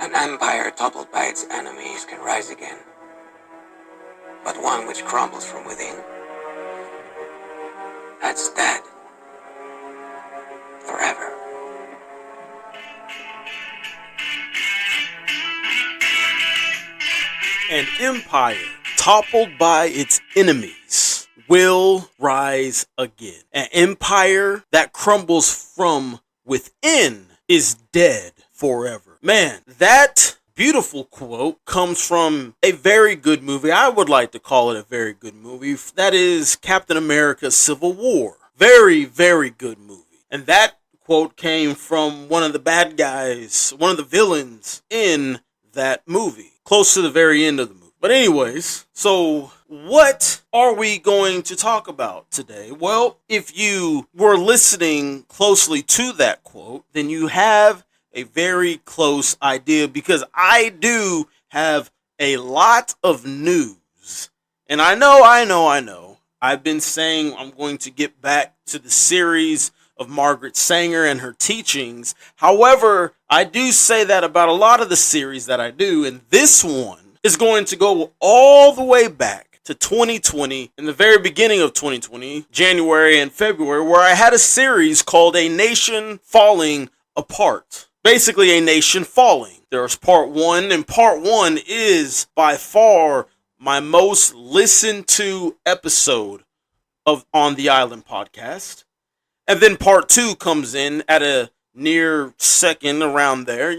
An empire toppled by its enemies can rise again, but one which crumbles from within, that's dead forever. An empire toppled by its enemies will rise again. An empire that crumbles from within is dead forever. Man, that beautiful quote comes from a very good movie. I would like to call it a very good movie. That is Captain America Civil War. Very, very good movie. And that quote came from one of the bad guys, one of the villains in that movie, close to the very end of the movie. But anyways, so what are we going to talk about today? Well, if you were listening closely to that quote, then you have a very close idea, because I do have a lot of news. And I know. I've been saying I'm going to get back to the series of Margaret Sanger and her teachings. However, I do say that about a lot of the series that I do, and this one is going to go all the way back to 2020, in the very beginning of 2020, January and February, where I had a series called A Nation Falling Apart. Basically, a nation falling. There's part one, and part one is by far my most listened to episode of On the Island podcast. And then part two comes in at a near second, around there,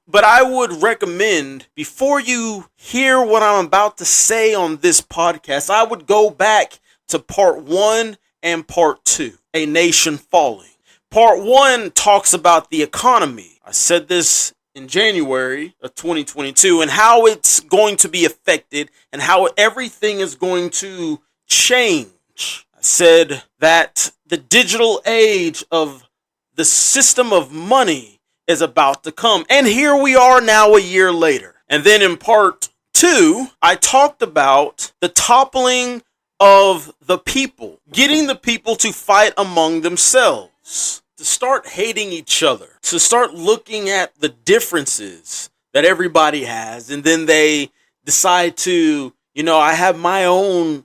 But I would recommend, before you hear what I'm about to say on this podcast, I would go back to part one and part two, A Nation Falling. Part one talks about the economy. I said this in January of 2022, and how it's going to be affected and how everything is going to change. I said that the digital age of the system of money is about to come. And here we are now a year later. And then in part two, I talked about the toppling of the people, getting the people to fight among themselves, to start hating each other, to start looking at the differences that everybody has. And then they decide to, I have my own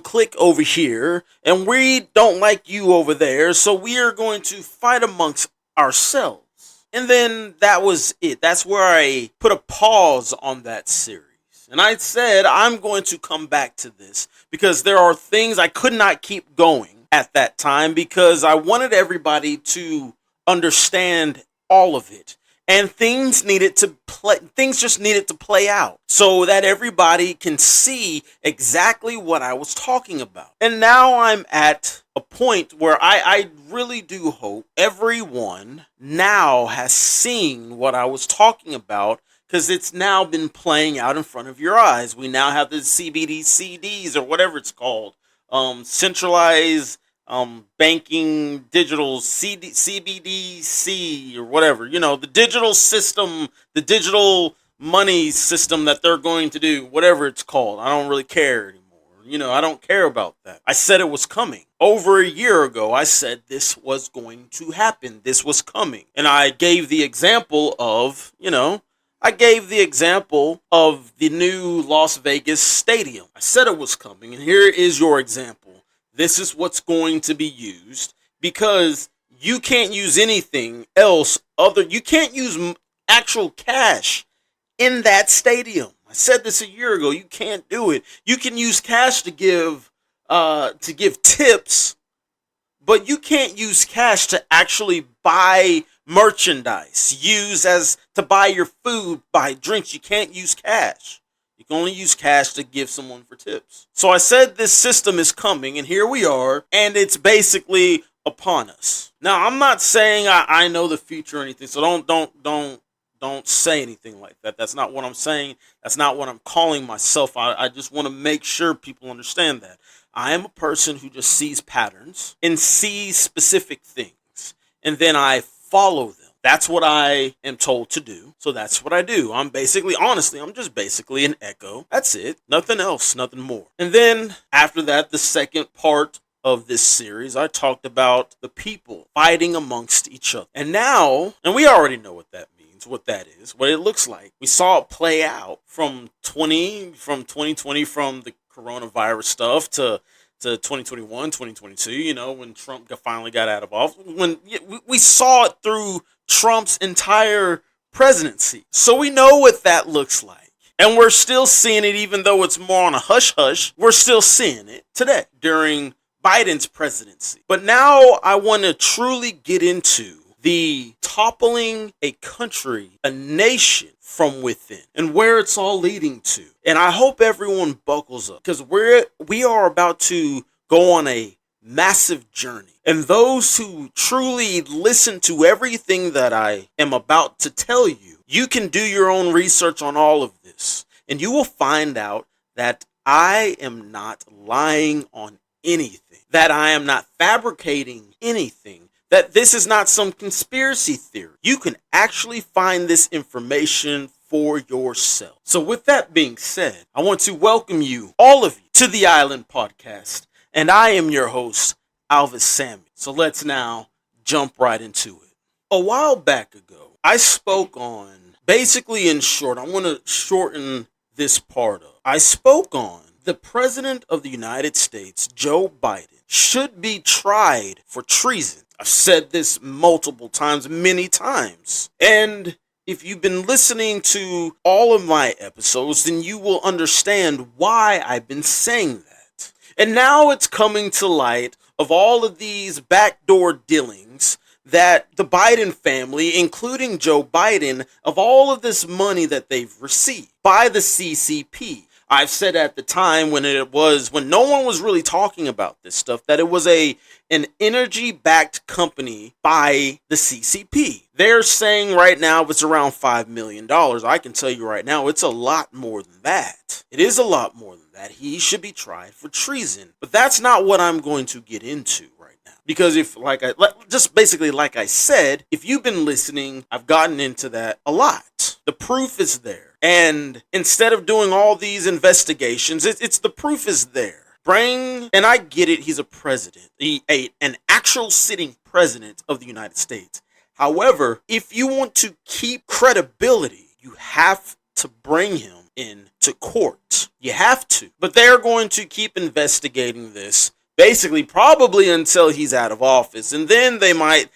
clique over here, and we don't like you over there, so we are going to fight amongst ourselves. And then that was it. That's where I put a pause on that series. And I said, I'm going to come back to this, because there are things I could not keep going at that time, because I wanted everybody to understand all of it. And things just needed to play out so that everybody can see exactly what I was talking about. And now I'm at a point where I really do hope everyone now has seen what I was talking about, because it's now been playing out in front of your eyes. We now have the CBDCs, or whatever it's called, centralized banking, digital CBDC, or whatever, the digital system, the digital money system that they're going to do, whatever it's called. I don't really care anymore. I don't care about that. I said it was coming. Over a year ago, I said this was going to happen. This was coming. And I gave the example of, the new Las Vegas stadium. I said it was coming, and here is your example. This is what's going to be used, because you can't use anything else you can't use actual cash in that stadium. I said this a year ago. You can't do it. You can use cash to give tips, but you can't use cash to actually buy merchandise, to buy your food, buy drinks. You can't use cash. You can only use cash to give someone for tips. So I said this system is coming, and here we are, and it's basically upon us. Now, I'm not saying I know the future or anything, so don't say anything like that. That's not what I'm saying. That's not what I'm calling myself. I just want to make sure people understand that. I am a person who just sees patterns and sees specific things, and then I follow them. That's what I am told to do. So that's what I do. I'm just basically an echo. That's it. Nothing else, nothing more. And then after that, the second part of this series, I talked about the people fighting amongst each other. And we already know what that means. That's what that is, what it looks like. We saw it play out from 2020, from the coronavirus stuff to 2021, 2022, when Trump finally got out of office. We saw it through Trump's entire presidency. So we know what that looks like. And we're still seeing it, even though it's more on a hush-hush. We're still seeing it today during Biden's presidency. But now I want to truly get into the toppling a country, a nation from within, and where it's all leading to. And I hope everyone buckles up, because we are about to go on a massive journey. And those who truly listen to everything that I am about to tell you, you can do your own research on all of this, and you will find out that I am not lying on anything, that I am not fabricating anything, that this is not some conspiracy theory. You can actually find this information for yourself. So with that being said, I want to welcome you, all of you, to the Island Podcast. And I am your host, Alvis Samuel. So let's now jump right into it. A while back ago, I spoke on, basically in short, I want to shorten this part up. I spoke on the President of the United States, Joe Biden, should be tried for treason. I've said this multiple times, many times. And if you've been listening to all of my episodes, then you will understand why I've been saying that. And now it's coming to light of all of these backdoor dealings that the Biden family, including Joe Biden, of all of this money that they've received by the CCP. I've said at the time when no one was really talking about this stuff, that it was an energy-backed company by the CCP. They're saying right now it's around $5 million. I can tell you right now, it's a lot more than that. It is a lot more than that. He should be tried for treason. But that's not what I'm going to get into right now. Because like I said, if you've been listening, I've gotten into that a lot. The proof is there. And instead of doing all these investigations, it's the proof is there. And I get it, he's a president, an actual sitting president of the United States. However, if you want to keep credibility, you have to bring him into court. You have to. But they're going to keep investigating this, basically probably until he's out of office. And then they might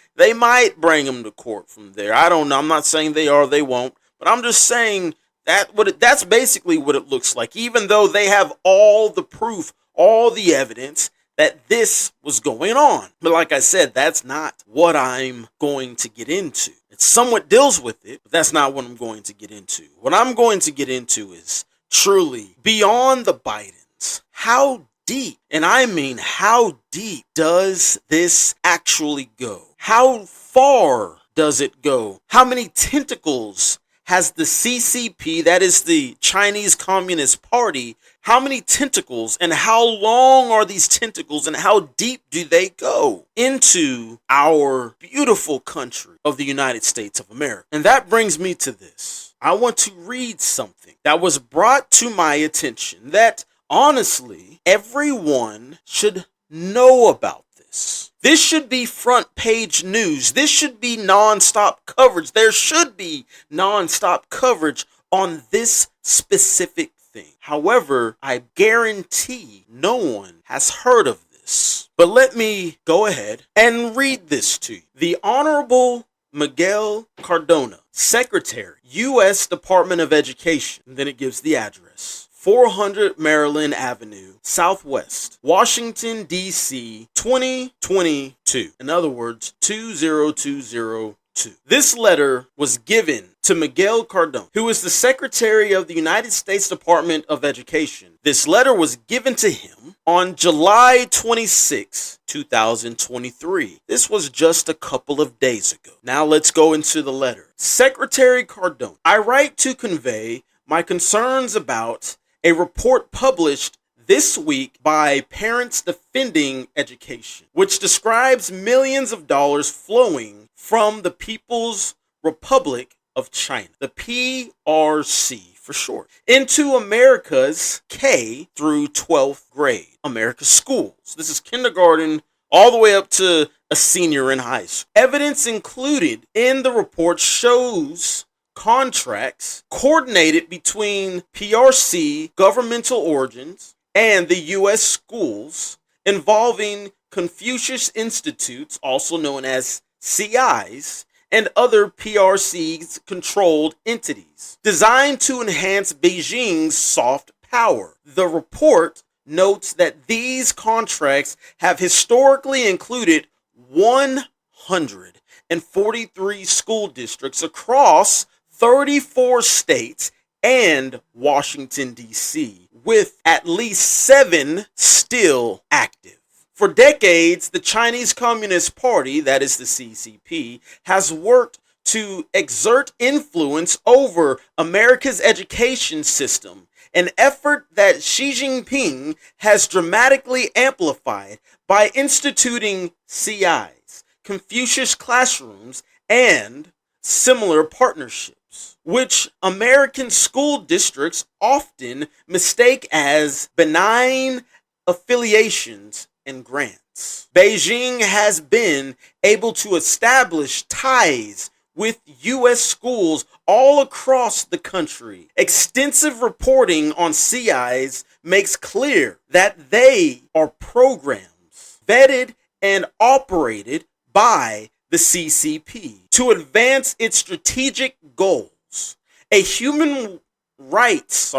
bring him to court from there. I don't know. I'm not saying they won't. But I'm just saying that's basically what it looks like, even though they have all the proof, all the evidence that this was going on. But like I said, that's not what I'm going to get into. It somewhat deals with it, but that's not what I'm going to get into. What I'm going to get into is truly beyond the Bidens. How deep, and I mean how deep, does this actually go? How far does it go? How many tentacles has the CCP, that is the Chinese Communist Party, how many tentacles, and how long are these tentacles, and how deep do they go into our beautiful country of the United States of America? And that brings me to this. I want to read something that was brought to my attention that, honestly, everyone should know about this. This should be front page news. This should be nonstop coverage. There should be nonstop coverage on this specific thing. However, I guarantee no one has heard of this. But let me go ahead and read this to you. The Honorable Miguel Cardona, Secretary, U.S. Department of Education. And then it gives the address. 400 Maryland Avenue, Southwest, Washington, D.C., 2022. In other words, 20202. This letter was given to Miguel Cardona, who is the Secretary of the United States Department of Education. This letter was given to him on July 26, 2023. This was just a couple of days ago. Now let's go into the letter. Secretary Cardona, I write to convey my concerns about a report published this week by Parents Defending Education, which describes millions of dollars flowing from the People's Republic of China, the PRC for short, into America's K through 12th grade, America's schools. This is kindergarten all the way up to a senior in high school. Evidence included in the report shows contracts coordinated between PRC governmental origins and the U.S. schools involving Confucius Institutes, also known as CIs, and other PRC's controlled entities, designed to enhance Beijing's soft power. The report notes that these contracts have historically included 143 school districts across 34 states and Washington, D.C., with at least 7 still active. For decades, the Chinese Communist Party, that is the CCP, has worked to exert influence over America's education system, an effort that Xi Jinping has dramatically amplified by instituting CIs, Confucius classrooms, and similar partnerships, which American school districts often mistake as benign affiliations and grants. Beijing has been able to establish ties with U.S. schools all across the country. Extensive reporting on CIs makes clear that they are programs vetted and operated by the CCP to advance its strategic goals. A human rights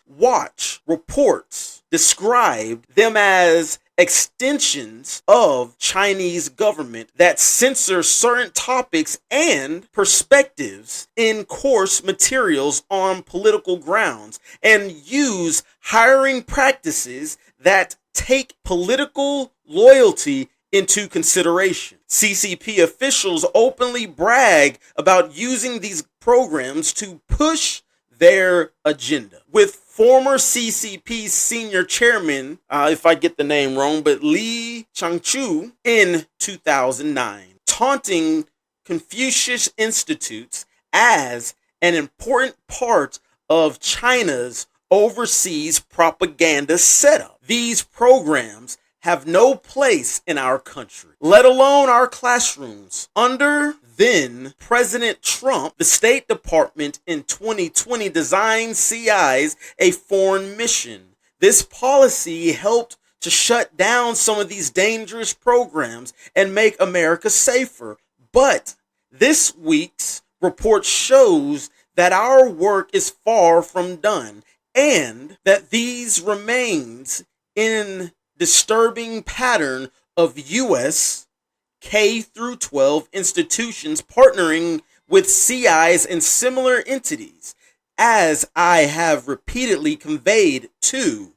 watch reports described them as extensions of Chinese government that censor certain topics and perspectives in course materials on political grounds and use hiring practices that take political loyalty into consideration. CCP officials openly brag about using these programs to push their agenda, with former CCP senior chairman, if I get the name wrong, but Li Changchu in 2009, taunting Confucius Institutes as an important part of China's overseas propaganda setup. These programs have no place in our country, let alone our classrooms. Under then President Trump, the State Department in 2020 designed CIs a foreign mission. This policy helped to shut down some of these dangerous programs and make America safer. But this week's report shows that our work is far from done and that these remains in disturbing pattern of U.S. K through 12 institutions partnering with CIs and similar entities, as I have repeatedly conveyed to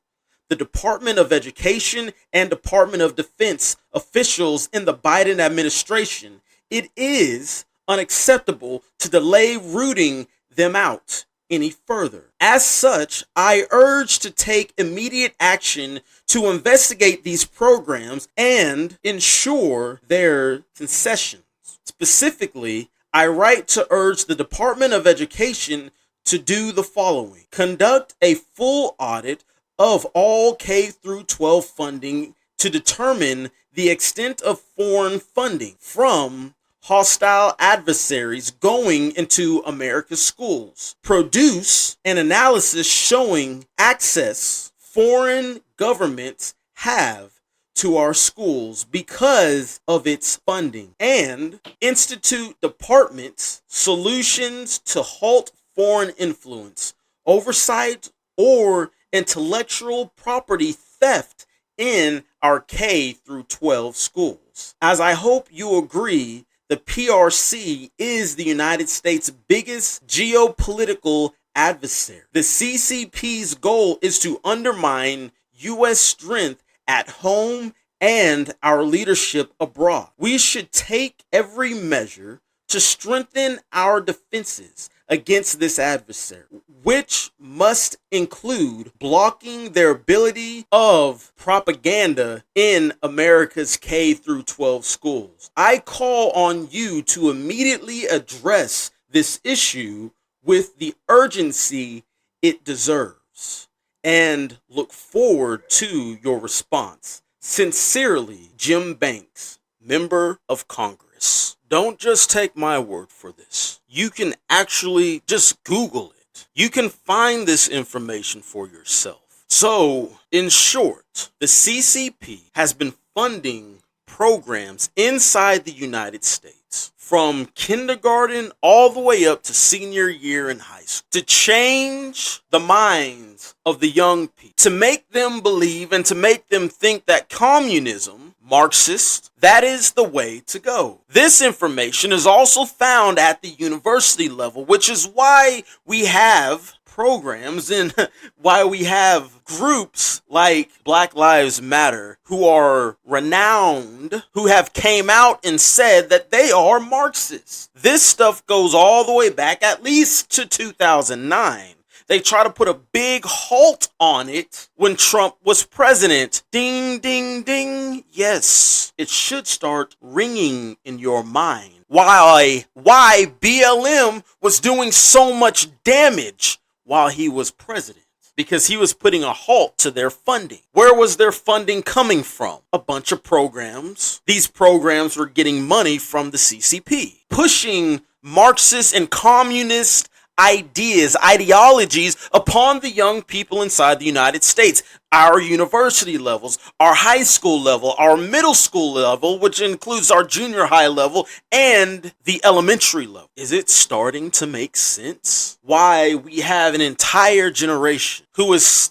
the Department of Education and Department of Defense officials in the Biden administration. It is unacceptable to delay rooting them out any further. As such, I urge to take immediate action to investigate these programs and ensure their concessions. Specifically, I write to urge the Department of Education to do the following: conduct a full audit of all K through 12 funding to determine the extent of foreign funding from hostile adversaries going into America's schools. Produce an analysis showing access foreign governments have to our schools because of its funding, and institute departments solutions to halt foreign influence, oversight, or intellectual property theft in our K through 12 schools. As I hope you agree, the PRC is the United States' biggest geopolitical adversary. The CCP's goal is to undermine U.S. strength at home and our leadership abroad. We should take every measure to strengthen our defenses against this adversary, which must include blocking their ability of propaganda in America's K through 12 schools. I call on you to immediately address this issue with the urgency it deserves, and look forward to your response. Sincerely, Jim Banks, member of Congress. Don't just take my word for this. You can actually just Google it. You can find this information for yourself. So, in short, the CCP has been funding programs inside the United States from kindergarten all the way up to senior year in high school to change the minds of the young people, to make them believe and to make them think that communism, Marxist, that is the way to go. This information is also found at the university level, which is why we have programs and why we have groups like Black Lives Matter who are renowned, who have came out and said that they are Marxists. This stuff goes all the way back at least to 2009. They try to put a big halt on it when Trump was president. Ding, ding, ding. Yes, it should start ringing in your mind. Why BLM was doing so much damage while he was president, because he was putting a halt to their funding. Where was their funding coming from? A bunch of programs. These programs were getting money from the CCP, pushing Marxist and communist ideologies upon the young people inside the United States. Our university levels, our high school level, our middle school level, which includes our junior high level, and the elementary level. Is it starting to make sense? Why we have an entire generation who's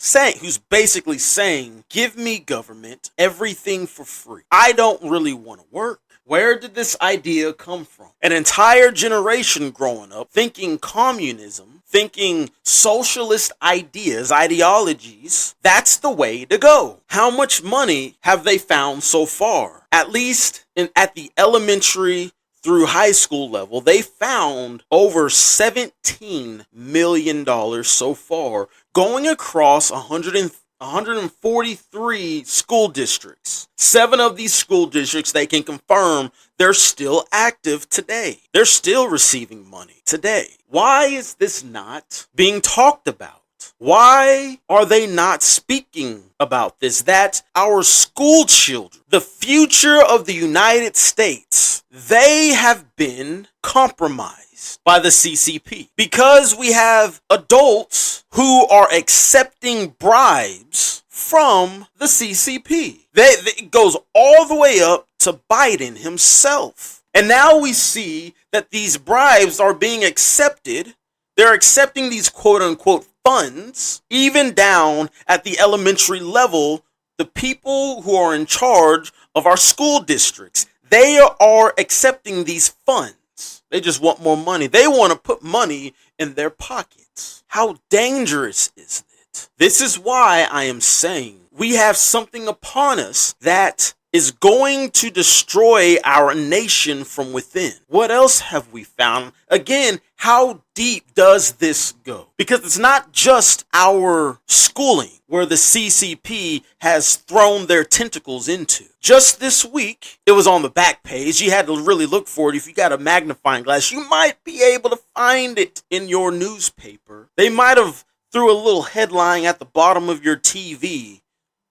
basically saying, give me government, everything for free. I don't really want to work. Where did this idea come from? An entire generation growing up thinking communism, thinking socialist ideologies, that's the way to go. How much money have they found so far? At least at the elementary through high school level, they found over $17 million so far, going across 143 school districts. 7 of these school districts, they can confirm they're still active today. They're still receiving money today. Why is this not being talked about? Why are they not speaking about this? That our school children, the future of the United States, they have been compromised by the CCP, because we have adults who are accepting bribes from the CCP. It goes all the way up to Biden himself. And now we see that these bribes are being accepted. They're accepting these quote unquote funds, even down at the elementary level. The people who are in charge of our school districts, they are accepting these funds. They just want more money. They want to put money in their pockets. How dangerous is it? This is why I am saying we have something upon us that is going to destroy our nation from within. What else have we found? Again, how deep does this go? Because it's not just our schooling where the CCP has thrown their tentacles into. Just this week, it was on the back page. You had to really look for it. If you got a magnifying glass, you might be able to find it in your newspaper. They might have threw a little headline at the bottom of your TV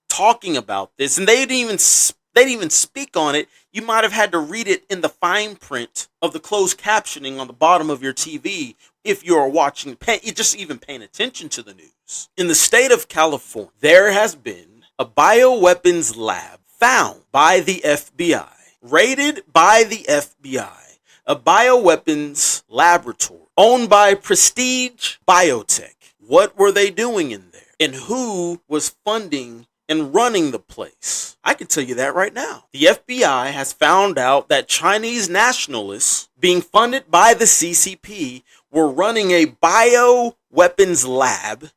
talking about this, and they didn't even speak on it. You might have had to read it in the fine print of the closed captioning on the bottom of your TV if you're watching, just even paying attention to the news. In the state of California, there has been a bioweapons lab found by the FBI, raided by the FBI, a bioweapons laboratory owned by Prestige Biotech. What were they doing in there? And who was funding and running the place? I can tell you that right now. The FBI has found out that Chinese nationalists being funded by the CCP were running a bioweapons lab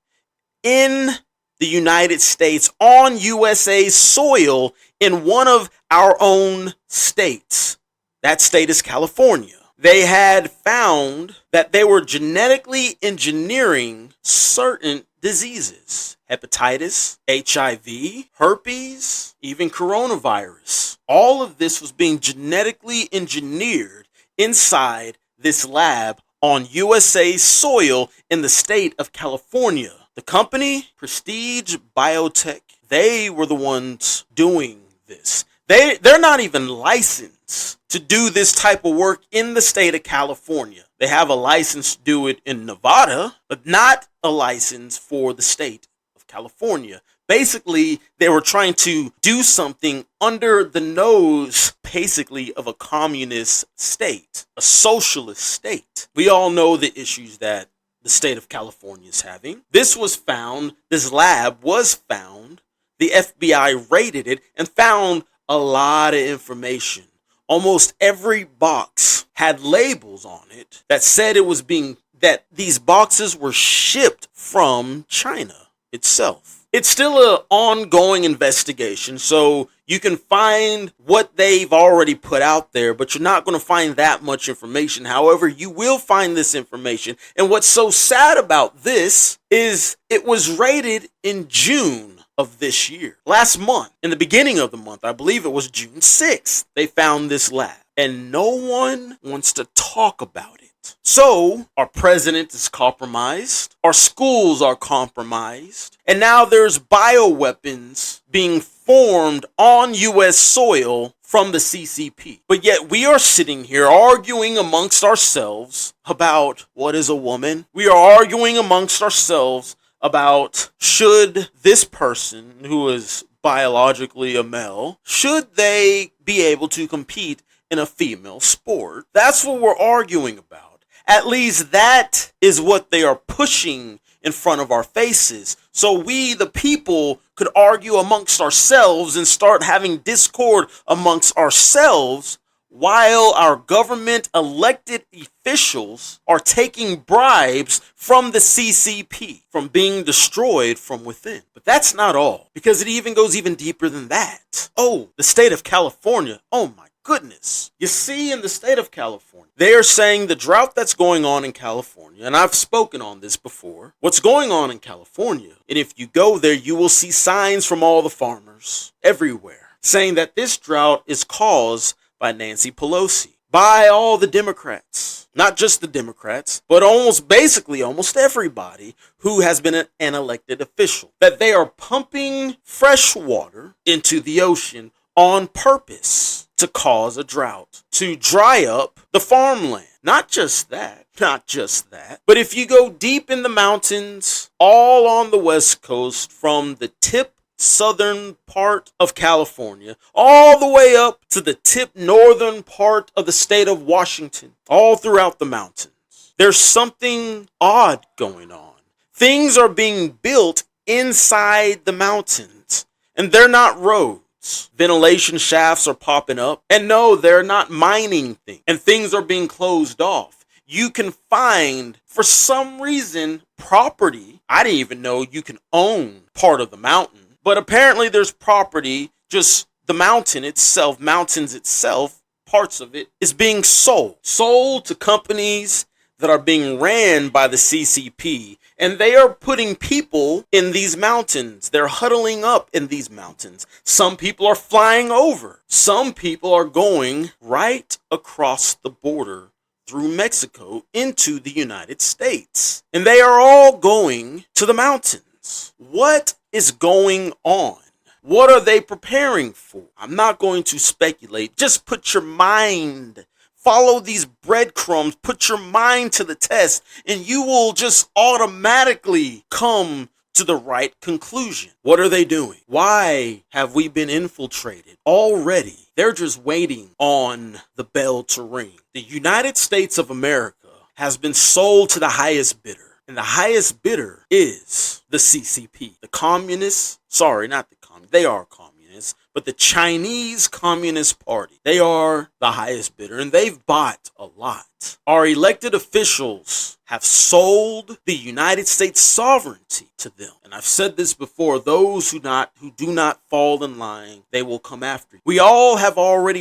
in the United States on USA soil in one of our own states. That state is California. They had found that they were genetically engineering certain diseases: hepatitis, HIV, herpes, even coronavirus. All of this was being genetically engineered inside this lab on USA soil in the state of California. The company, Prestige Biotech, they were the ones doing this. They're not even licensed license to do this type of work in the state of California. They have a license to do it in Nevada, but not a license for the state of California. Basically, they were trying to do something under the nose, basically, of a communist state, a socialist state. We all know the issues that the state of California is having. This lab was found, the FBI raided it and found a lot of information. Almost every box had labels on it that said that these boxes were shipped from China itself. It's still an ongoing investigation, so you can find what they've already put out there, but you're not going to find that much information. However, you will find this information. And what's so sad about this is it was raided in June of this year. Last month, in the beginning of the month, I believe it was June 6th, they found this lab. And no one wants to talk about it. So, our president is compromised, our schools are compromised, and now there's bioweapons being formed on U.S. soil from the CCP. But yet we are sitting here arguing amongst ourselves about what is a woman. We are arguing amongst ourselves about should this person who is biologically a male, should they be able to compete in a female sport? That's what we're arguing about. At least that is what they are pushing in front of our faces. So we, the people, could argue amongst ourselves and start having discord amongst ourselves while our government elected officials are taking bribes from the CCP, from being destroyed from within. But that's not all, because it even goes even deeper than that. Oh, the state of California. Oh my goodness. You see, in the state of California, they are saying the drought that's going on in California, and I've spoken on this before, what's going on in California, and if you go there, you will see signs from all the farmers everywhere saying that this drought is caused by Nancy Pelosi, by all the Democrats, not just the Democrats, but almost everybody who has been an elected official, that they are pumping fresh water into the ocean on purpose to cause a drought, to dry up the farmland. Not just that, but if you go deep in the mountains, all on the West Coast, from the tip southern part of California, all the way up to the tip northern part of the state of Washington, all throughout the mountains, there's something odd going on. Things are being built inside the mountains, and they're not roads. Ventilation shafts are popping up. And no, they're not mining things. And things are being closed off. You can find, for some reason, property. I didn't even know you can own part of the mountain. But apparently there's property, just the mountains itself, parts of it, is being sold. Sold to companies that are being ran by the CCP. And they are putting people in these mountains. They're huddling up in these mountains. Some people are flying over. Some people are going right across the border through Mexico into the United States. And they are all going to the mountains. What is going on? What are they preparing for? I'm not going to speculate. Just put your mind, follow these breadcrumbs, put your mind to the test, and you will just automatically come to the right conclusion. What are they doing? Why have we been infiltrated already? They're just waiting on the bell to ring. The United States of America has been sold to the highest bidder. And the highest bidder is the CCP. The communists, they are communists, but the Chinese Communist Party, they are the highest bidder, and they've bought a lot. Our elected officials have sold the United States sovereignty to them. And I've said this before, those who do not fall in line, they will come after you. We all have heard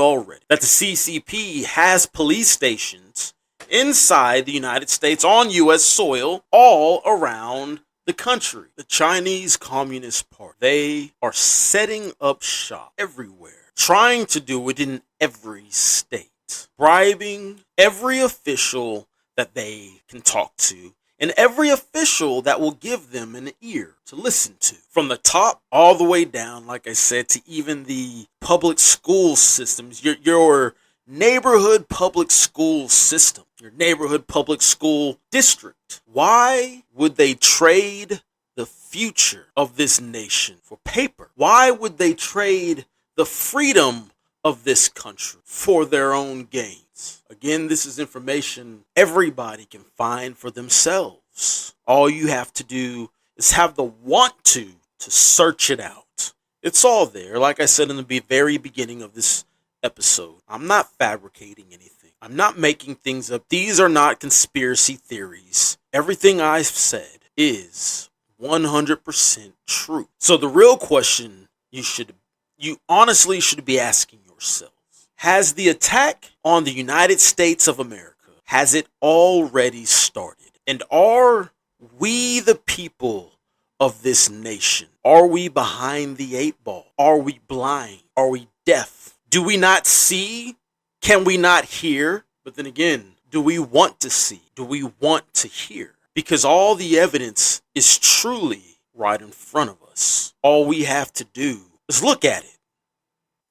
already that the CCP has police stations inside the United States on U.S. soil all around the country. The Chinese Communist Party, they are setting up shop everywhere, trying to do it in every state, bribing every official that they can talk to and every official that will give them an ear to listen to. From the top all the way down, like I said, to even the public school systems, your neighborhood public school system, your neighborhood public school district. Why would they trade the future of this nation for paper? Why would they trade the freedom of this country for their own gains? Again, this is information everybody can find for themselves. All you have to do is have the want to search it out. It's all there. Like I said in the very beginning of this episode, I'm not fabricating anything. I'm not making things up. These are not conspiracy theories. Everything I've said is 100% true. So the real question you honestly should be asking yourself, has the attack on the United States of America, has it already started? And are we the people of this nation? Are we behind the 8 ball? Are we blind? Are we deaf? Do we not see? Can we not hear? But then again, do we want to see? Do we want to hear? Because all the evidence is truly right in front of us. All we have to do is look at it.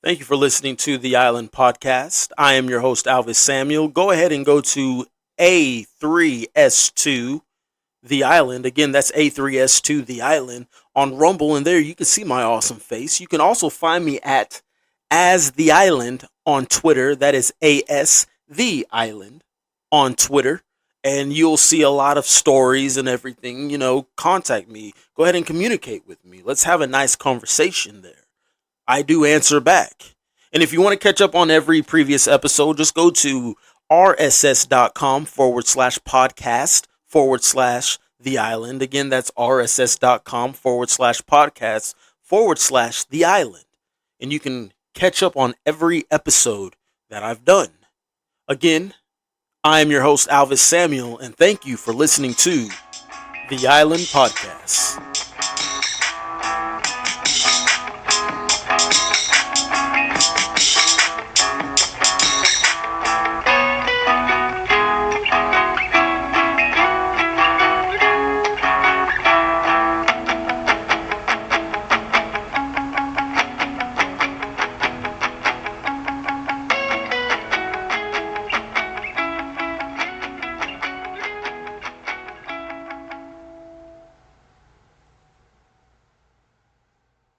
Thank you for listening to The Island Podcast. I am your host, Alvis Samuel. Go ahead and go to A3S2 The Island. Again, that's A3S2 The Island on Rumble. And there you can see my awesome face. You can also find me at As The Island on Twitter. That is AS The Island on Twitter. And you'll see a lot of stories and everything. Contact me. Go ahead and communicate with me. Let's have a nice conversation there. I do answer back. And if you want to catch up on every previous episode, just go to rss.com/podcast/The Island. Again, that's rss.com/podcast/The Island. And you can catch up on every episode that I've done. Again, I am your host, Alvis Samuel, and thank you for listening to The Island Podcast.